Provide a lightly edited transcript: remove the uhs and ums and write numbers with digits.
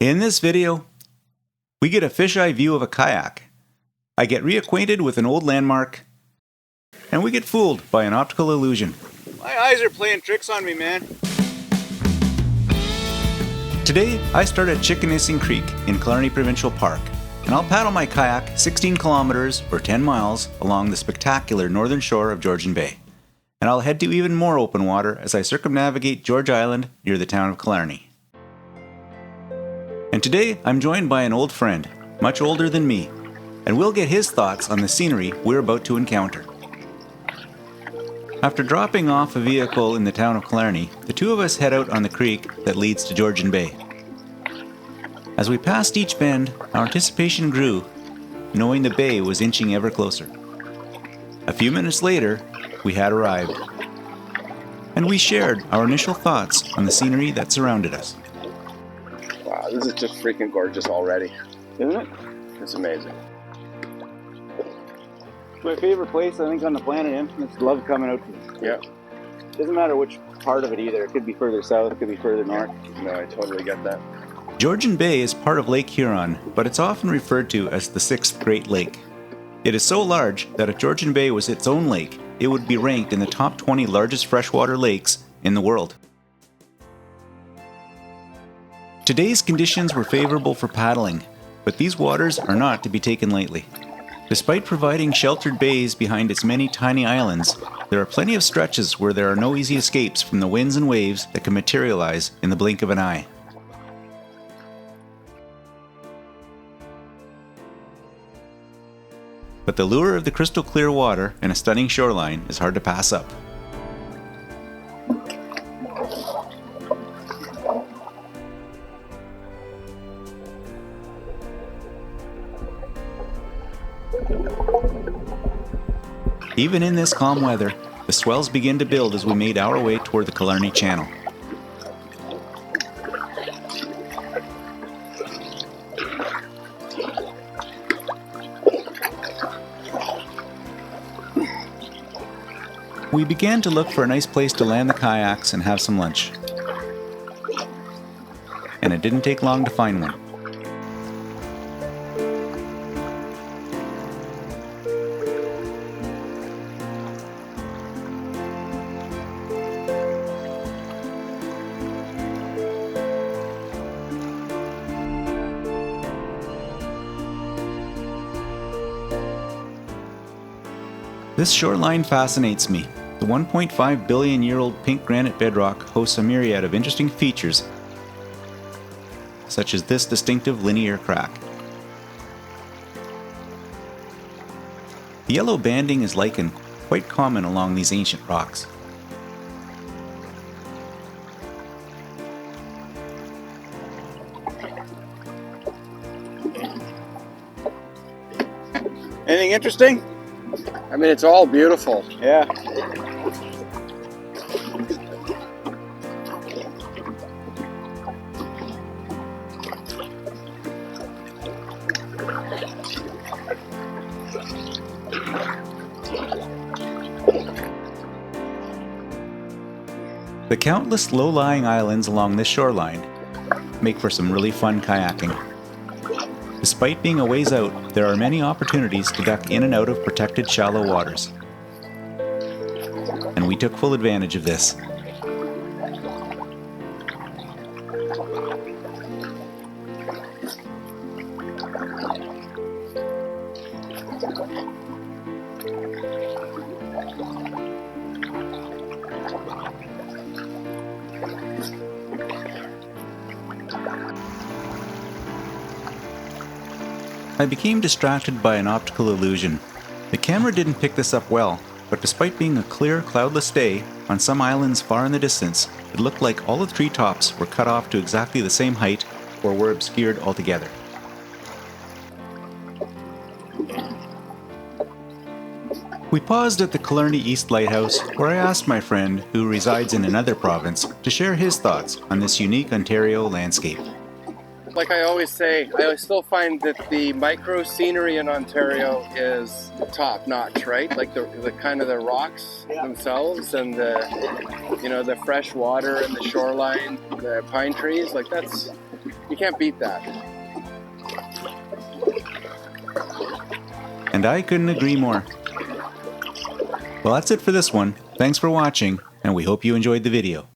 In this video, we get a fisheye view of a kayak. I get reacquainted with an old landmark, and we get fooled by an optical illusion. My eyes are playing tricks on me, man. Today, I start at Chikanishing Creek in Killarney Provincial Park, and I'll paddle my kayak 16 kilometers or 10 miles along the spectacular northern shore of Georgian Bay. And I'll head to even more open water as I circumnavigate George Island near the town of Killarney. And today, I'm joined by an old friend, much older than me, and we'll get his thoughts on the scenery we're about to encounter. After dropping off a vehicle in the town of Killarney, the two of us head out on the creek that leads to Georgian Bay. As we passed each bend, our anticipation grew, knowing the bay was inching ever closer. A few minutes later, we had arrived, and we shared our initial thoughts on the scenery that surrounded us. Wow, this is just freaking gorgeous already, isn't it? It's amazing. It's my favorite place, I think, on the planet, and I just love coming out to. Yeah. Doesn't matter which part of it either. It could be further south, it could be further north. No, I totally get that. Georgian Bay is part of Lake Huron, but it's often referred to as the sixth Great Lake. It is so large that if Georgian Bay was its own lake, it would be ranked in the top 20 largest freshwater lakes in the world. Today's conditions were favorable for paddling, but these waters are not to be taken lightly. Despite providing sheltered bays behind its many tiny islands, there are plenty of stretches where there are no easy escapes from the winds and waves that can materialize in the blink of an eye. But the lure of the crystal clear water and a stunning shoreline is hard to pass up. Even in this calm weather, the swells begin to build as we made our way toward the Killarney Channel. We began to look for a nice place to land the kayaks and have some lunch. And it didn't take long to find one. This shoreline fascinates me. The 1.5 billion year old pink granite bedrock hosts a myriad of interesting features, such as this distinctive linear crack. The yellow banding is lichen, quite common along these ancient rocks. Anything interesting? I mean, it's all beautiful. Yeah. The countless low-lying islands along this shoreline make for some really fun kayaking. Despite being a ways out, there are many opportunities to duck in and out of protected shallow waters. And we took full advantage of this. I became distracted by an optical illusion. The camera didn't pick this up well, but despite being a clear, cloudless day, on some islands far in the distance, it looked like all the treetops were cut off to exactly the same height or were obscured altogether. We paused at the Killarney East Lighthouse, where I asked my friend, who resides in another province, to share his thoughts on this unique Ontario landscape. Like I always say, I still find that the micro scenery in Ontario is top notch, right? Like the kind of the rocks themselves and the fresh water and the shoreline, the pine trees, like that's, You can't beat that. And I couldn't agree more. Well, that's it for this one. Thanks for watching, and we hope you enjoyed the video.